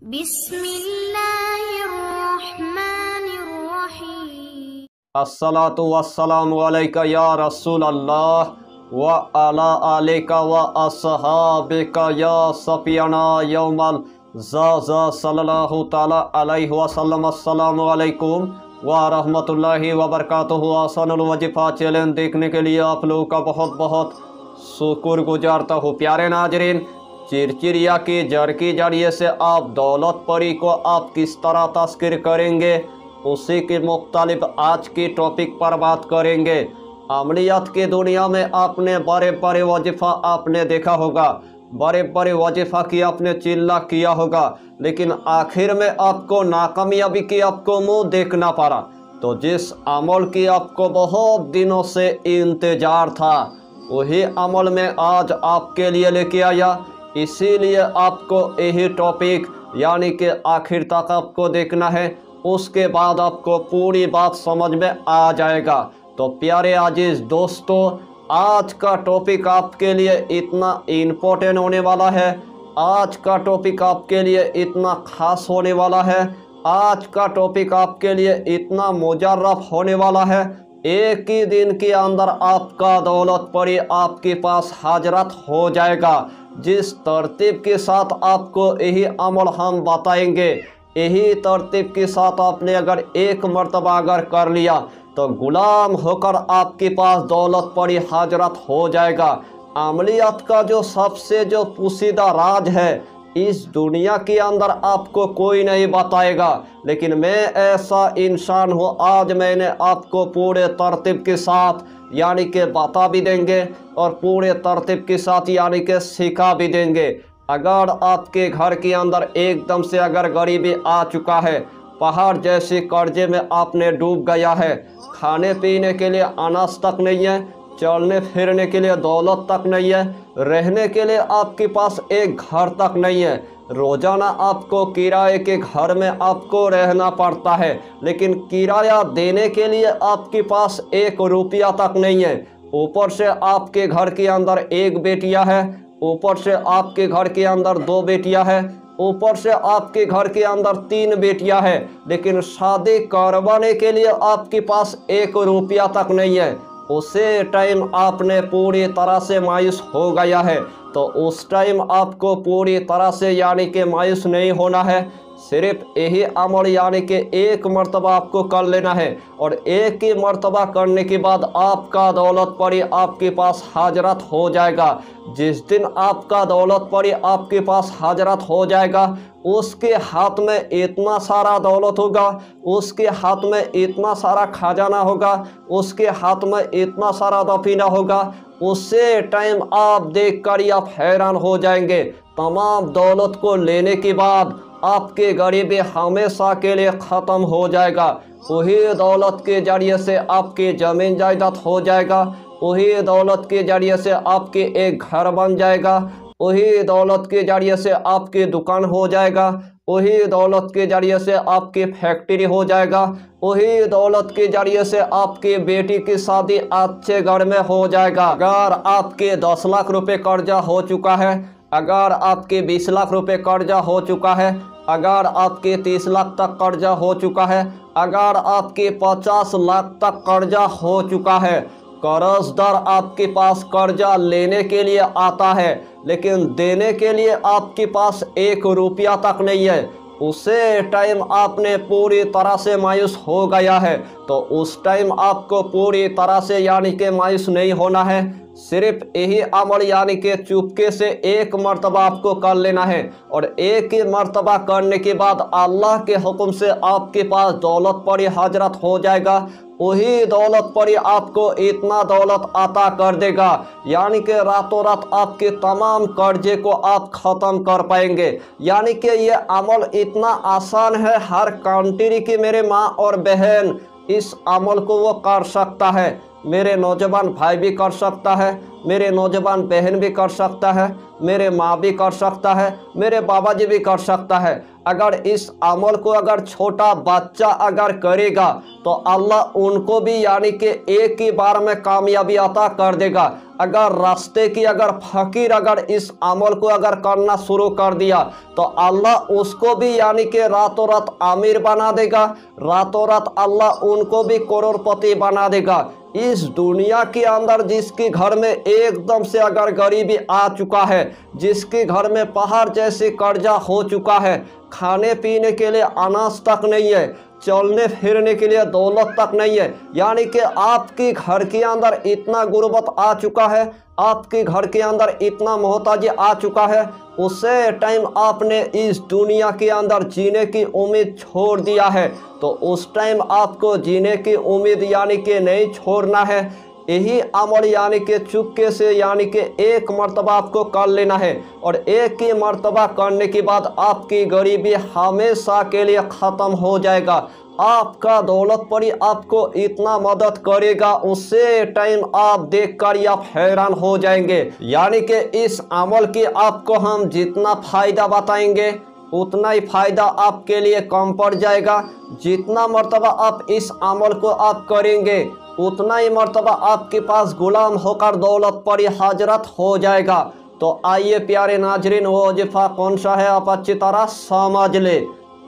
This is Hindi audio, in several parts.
बिस्मिल्लाहिर्रहमानिर्रहीम। अस्सलातु वस्सलामु अलैका या रसूल अल्लाह व अला आलिका व अस्हाबिका या सफियाना यौमल ज़ा सल्लल्लाहु ताला अलैहि वसल्लम। अस्सलामु अलैकुम व रहमतुल्लाहि व बरकातुहू। आसानुल वजीफ़ा चैलेंज देखने के लिए आप लोगों का बहुत बहुत शुक्र गुजारता हूँ। प्यारे नाजरीन, चिरचिरिया की जड़ के जरिए से आप दौलत परी को आप किस तरह तस्कीर करेंगे, उसी के मुख्तलिफ आज की टॉपिक पर बात करेंगे। अमलियत की दुनिया में आपने बड़े बड़े वजीफ़ा आपने देखा होगा, बड़े बड़े वजीफ़ा की आपने चिल्ला किया होगा, लेकिन आखिर में आपको नाकामयाबी की आपको मुंह देखना पड़ा। तो जिस अमल की आपको बहुत दिनों से इंतज़ार था, वही अमल में आज आपके लिए लेके आया। इसीलिए आपको यही टॉपिक यानी कि आखिर तक आपको देखना है, उसके बाद आपको पूरी बात समझ में आ जाएगा। तो प्यारे अजीज़ दोस्तों, आज का टॉपिक आपके लिए इतना इम्पोर्टेंट होने वाला है, आज का टॉपिक आपके लिए इतना खास होने वाला है, आज का टॉपिक आपके लिए इतना मुजर्रफ होने वाला है। एक ही दिन के अंदर आपका दौलत परी आपके पास हाजरत हो जाएगा। जिस तरतीब के साथ आपको यही अमल हम बताएंगे, यही तरतीब के साथ आपने अगर एक मर्तबा अगर कर लिया तो गुलाम होकर आपके पास दौलत परी हाजरत हो जाएगा। अमलियत का जो सबसे जो पोशीदा राज है, इस दुनिया के अंदर आपको कोई नहीं बताएगा, लेकिन मैं ऐसा इंसान हूँ, आज मैंने आपको पूरे तरतीब के साथ यानी कि बता भी देंगे और पूरे तरतीब के साथ यानी कि सिखा भी देंगे। अगर आपके घर के अंदर एकदम से अगर गरीबी आ चुका है, पहाड़ जैसे कर्जे में आपने डूब गया है, खाने पीने के लिए अनाज तक नहीं है, चलने फिरने के लिए दौलत तक नहीं है, रहने के लिए आपके पास एक घर तक नहीं है, रोज़ाना आपको किराए के घर में आपको रहना पड़ता है, लेकिन किराया देने के लिए आपके पास एक रुपया तक नहीं है, ऊपर से आपके घर के अंदर एक बेटिया है, ऊपर से आपके घर के अंदर दो बेटियां हैं, ऊपर से आपके घर के अंदर तीन बेटियां हैं, लेकिन शादी करवाने के लिए आपके पास एक रुपया तक नहीं है। उसे टाइम आपने पूरी तरह से मायूस हो गया है। तो उस टाइम आपको पूरी तरह से यानी कि मायूस नहीं होना है, सिर्फ यही अमल यानी कि एक मर्तबा आपको कर लेना है, और एक ही मर्तबा करने के बाद आपका दौलत परी आपके पास हाजरत हो जाएगा। जिस दिन आपका दौलत परी आपके पास हाजरत हो जाएगा, उसके हाथ में इतना सारा दौलत होगा, उसके हाथ में इतना सारा खजाना होगा, उसके हाथ में इतना सारा दफीना होगा, उससे टाइम आप देखकर ही आप हैरान हो जाएंगे। तमाम दौलत को लेने के बाद आपके गरीबी हमेशा के लिए ख़त्म हो जाएगा। वही दौलत के जरिए से आपकी ज़मीन जायदाद हो जाएगा, वही दौलत के जरिए से आपके एक घर बन जाएगा, वही दौलत के जरिए से आपकी दुकान हो जाएगा, वही दौलत के जरिए से आपकी फैक्ट्री हो जाएगा, वही दौलत के जरिए से आपकी बेटी की शादी अच्छे घर में हो जाएगा। अगर आपके 10 लाख रुपए कर्जा हो चुका है, अगर आपके 20 लाख रुपए कर्जा हो चुका है, अगर आपके 30 लाख तक कर्जा हो चुका है, अगर आपके 50 लाख तक कर्जा हो चुका है, कर्जदार आपके पास कर्जा लेने के लिए आता है, लेकिन देने के लिए आपके पास एक रुपया तक नहीं है, उसे टाइम आपने पूरी तरह से मायूस हो गया है। तो उस टाइम आपको पूरी तरह से यानी कि मायूस नहीं होना है, सिर्फ यही अमल यानी कि चुपके से एक मर्तबा आपको कर लेना है, और एक ही मर्तबा करने के बाद अल्लाह के हुक्म से आपके पास दौलत परी हाजरत हो जाएगा। वही दौलत परी आपको इतना दौलत अता कर देगा यानी कि रातों रात आपके तमाम कर्जे को आप ख़त्म कर पाएंगे। यानी कि ये अमल इतना आसान है, हर कंट्री की मेरे माँ और बहन इस अमल को वो कर सकता है। मेरे नौजवान भाई भी कर सकता है, मेरे नौजवान बहन भी कर सकता है, मेरे माँ भी कर सकता है, मेरे बाबा जी भी कर सकता है। अगर इस अमल को अगर छोटा बच्चा अगर करेगा तो अल्लाह उनको भी यानी कि एक ही बार में कामयाबी अता कर देगा। अगर रास्ते की अगर फकीर अगर इस अमल को अगर करना शुरू कर दिया तो अल्लाह उसको भी यानी कि रातों रात अमीर बना देगा, रातों रात अल्लाह उनको भी करोड़पति बना देगा। इस दुनिया के अंदर जिसके घर में एकदम से अगर गरीबी आ चुका है, जिसके घर में पहाड़ जैसे कर्जा हो चुका है, खाने पीने के लिए अनाज तक नहीं है, चलने फिरने के लिए दौलत तक नहीं है, यानी कि आपके घर के अंदर इतना गुर्बत आ चुका है, आपके घर के अंदर इतना मोहताजी आ चुका है, उसे टाइम आपने इस दुनिया के अंदर जीने की उम्मीद छोड़ दिया है, तो उस टाइम आपको जीने की उम्मीद यानी कि नहीं छोड़ना है। यही अमल यानी कि चुपके से यानी कि एक मर्तबा आपको कर लेना है, और एक ही मर्तबा करने के बाद आपकी गरीबी हमेशा के लिए ख़त्म हो जाएगा। आपका दौलत परी आपको इतना मदद करेगा, उससे टाइम आप देखकर आप हैरान हो जाएंगे। यानी कि इस अमल की आपको हम जितना फ़ायदा बताएंगे उतना ही फ़ायदा आपके लिए कम पड़ जाएगा। जितना मर्तबा आप इस अमल को आप करेंगे उतना ही मर्तबा आपके पास गुलाम होकर दौलत परी हजरत हो जाएगा। तो आइए प्यारे नाजरीन, वो वजीफ़ा कौन सा है आप अच्छी तरह समझ ले।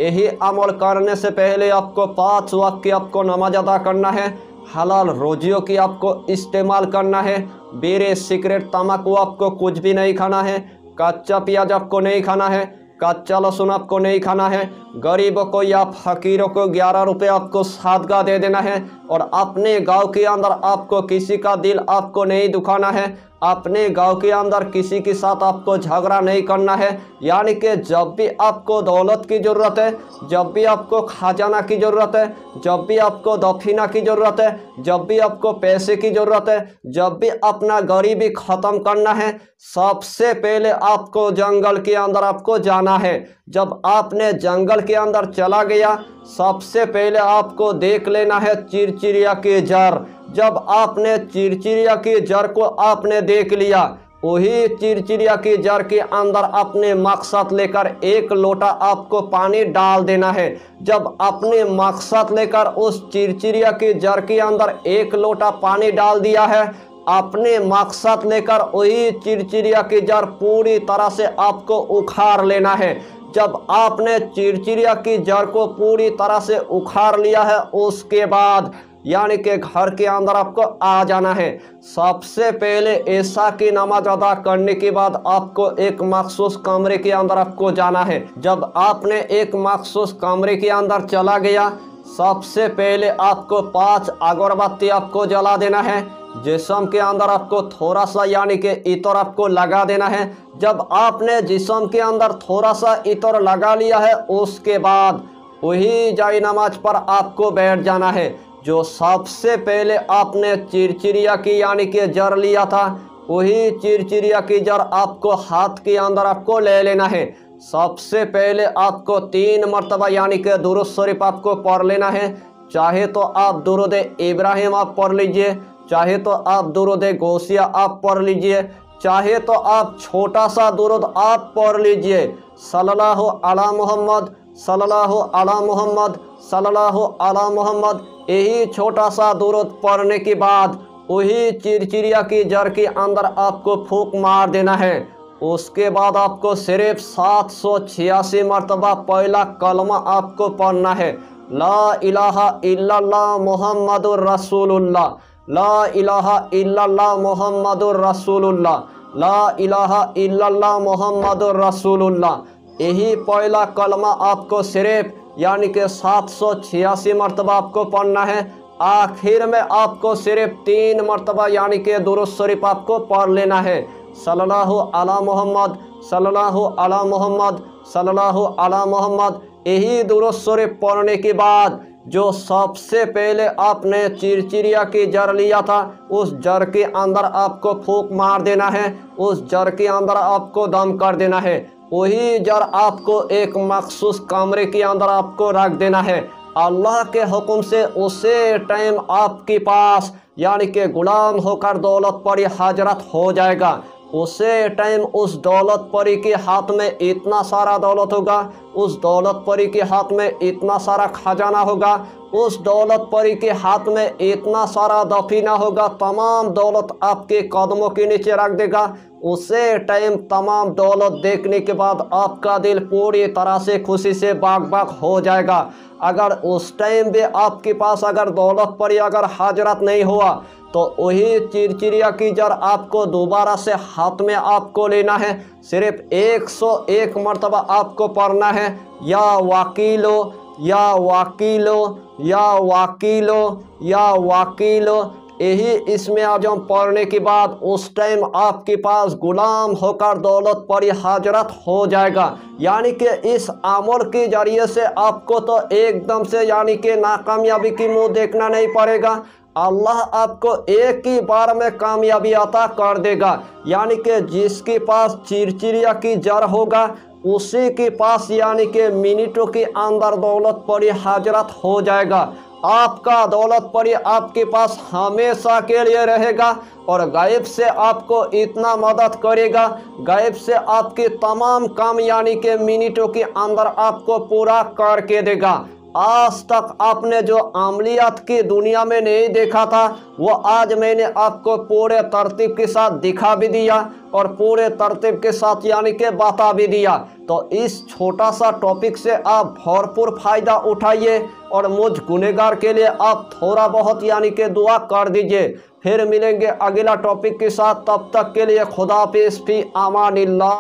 यही अमल करने से पहले आपको 5 वक्त की आपको नमाज अदा करना है, हलाल रोजियों की आपको इस्तेमाल करना है, बीड़ी सिगरेट तम्बाकू आपको कुछ भी नहीं खाना है, कच्चा प्याज आपको नहीं खाना है, कच्चा लहसुन आपको नहीं खाना है, गरीबों को या फकीरों को 11 रुपये आपको सदका दे देना है, और अपने गांव के अंदर आपको किसी का दिल आपको नहीं दुखाना है, अपने गांव के अंदर किसी के साथ आपको झगड़ा नहीं करना है। यानी कि जब भी आपको दौलत की ज़रूरत है, जब भी आपको खजाना की ज़रूरत है, जब भी आपको दफीना की ज़रूरत है, जब भी आपको पैसे की ज़रूरत है, जब भी अपना गरीबी ख़त्म करना है, सबसे पहले आपको जंगल के अंदर आपको जाना है। जब आपने जंगल के अंदर चला गया, सबसे पहले आपको देख लेना है चिरचिरिया की जड़। जब आपने चिरचिरिया की जड़ को आपने देख लिया, वही चिरचिरिया की जड़ के अंदर अपने मकसद लेकर 1 लोटा आपको पानी डाल देना है। जब अपने मकसद लेकर उस चिरचिरिया की जड़ के अंदर 1 लोटा पानी डाल दिया है, अपने मकसद लेकर वही चिरचिरिया की जड़ पूरी तरह से आपको उखाड़ लेना है। जब आपने चिरचिरिया की जड़ को पूरी तरह से उखाड़ लिया है, उसके बाद यानी कि घर के अंदर आपको आ जाना है। सबसे पहले ऐसा की नमाज अदा करने के बाद आपको एक मखसूस कमरे के अंदर आपको जाना है। जब आपने एक मखसूस कमरे के अंदर चला गया, सबसे पहले आपको 5 अगरबत्ती आपको जला देना है। जिस्म के अंदर आपको थोड़ा सा यानी कि इतर आपको लगा देना है। जब आपने जिस्म के अंदर थोड़ा सा इतर लगा लिया है, उसके बाद वही जाई नमाज पर आपको बैठ जाना है। जो सबसे पहले आपने चिरचिरिया की यानी कि जड़ लिया था, वही चिरचिरिया की जड़ आपको हाथ के अंदर आपको ले लेना है। सबसे पहले आपको 3 मरतबा यानी कि दुरूद शरीफ आपको पढ़ लेना है। चाहे तो आप दुरूद इब्राहिम आप पढ़ लीजिए, चाहे तो आप दुरूद गौसिया आप पढ़ लीजिए, चाहे तो आप छोटा सा दुरूद आप पढ़ लीजिए, सल्लल्लाहु अला मोहम्मद सल्लल्लाहु अला मोहम्मद सल्लल्लाहु अला मोहम्मद। यही छोटा सा दुरूद पढ़ने के बाद वही चिरचिरिया की जड़ के अंदर आपको फूंक मार देना है। उसके बाद आपको सिर्फ 786 मरतबा पहला कलमा आपको पढ़ना है, ला इलाहा इल्लल्लाह मुहम्मदुर रसूलुल्लाह, ला इलाहा इल्लल्लाह मुहम्मदुर रसूलुल्लाह, ला इलाहा इल्लल्लाह मुहम्मदुर रसूलुल्लाह। यही पहला कलमा आपको सिर्फ यानी कि 786 मरतबा आपको पढ़ना है। आखिर में आपको सिर्फ 3 मरतबा यानी कि दुरूद शरीफ आपको पढ़ लेना है, सल्लल्लाहु अला मोहम्मद सल्लल्लाहु अला मोहम्मद सल्लल्लाहु अला मोहम्मद। यही दुरूद शरीफ पढ़ने के बाद जो सबसे पहले आपने चिरचिरिया की जड़ लिया था, उस जड़ के अंदर आपको फूंक मार देना है, उस जड़ के अंदर आपको दम कर देना है। वही जड़ आपको एक मखसूस कमरे के अंदर आपको रख देना है। अल्लाह के हुक्म से उसे टाइम आपके पास यानी कि गुलाम होकर दौलत परी हजरत हो जाएगा, उसे टाइम उस दौलत परी के हाथ में इतना सारा दौलत होगा, उस दौलत परी के हाथ में इतना सारा खजाना होगा, उस दौलत परी के हाथ में इतना सारा दफीना होगा, तमाम दौलत आपके कदमों के नीचे रख देगा। उसे टाइम तमाम दौलत देखने के बाद आपका दिल पूरी तरह से खुशी से बाग बाग हो जाएगा। अगर उस टाइम भी आपके पास अगर दौलत परी अगर हजरत नहीं हुआ तो वही चिरचिरिया की जड़ आपको दोबारा से हाथ में आपको लेना है। सिर्फ 101 मरतबा आपको पढ़ना है, या वकीलो या वकीलो या वकीलो या वकीलो। यही इसमें आजम पढ़ने के बाद उस टाइम आपके पास गुलाम होकर दौलत परी हजरत हो जाएगा। यानी कि इस अमल के जरिए से आपको तो एकदम से यानी कि नाकामयाबी की मुंह देखना नहीं पड़ेगा, अल्लाह आपको एक ही बार में कामयाबी अता कर देगा। यानी कि जिसके पास चिरचिरिया की जड़ होगा उसी के पास यानी कि मिनटों के अंदर दौलत परी हजरत हो जाएगा। आपका दौलत परी आपके पास हमेशा के लिए रहेगा और गायब से आपको इतना मदद करेगा, गायब से आपके तमाम काम यानी कि मिनटों के अंदर आपको पूरा करके देगा। आज तक आपने जो अमलियात की दुनिया में नहीं देखा था वो आज मैंने आपको पूरे तरतीब के साथ दिखा भी दिया और पूरे तरतीब के साथ यानी कि बता भी दिया। तो इस छोटा सा टॉपिक से आप भरपूर फ़ायदा उठाइए और मुझ गुनहगार के लिए आप थोड़ा बहुत यानी कि दुआ कर दीजिए। फिर मिलेंगे अगला टॉपिक के साथ, तब तक के लिए खुदा हाफिज़, फी अमानिल्लाह।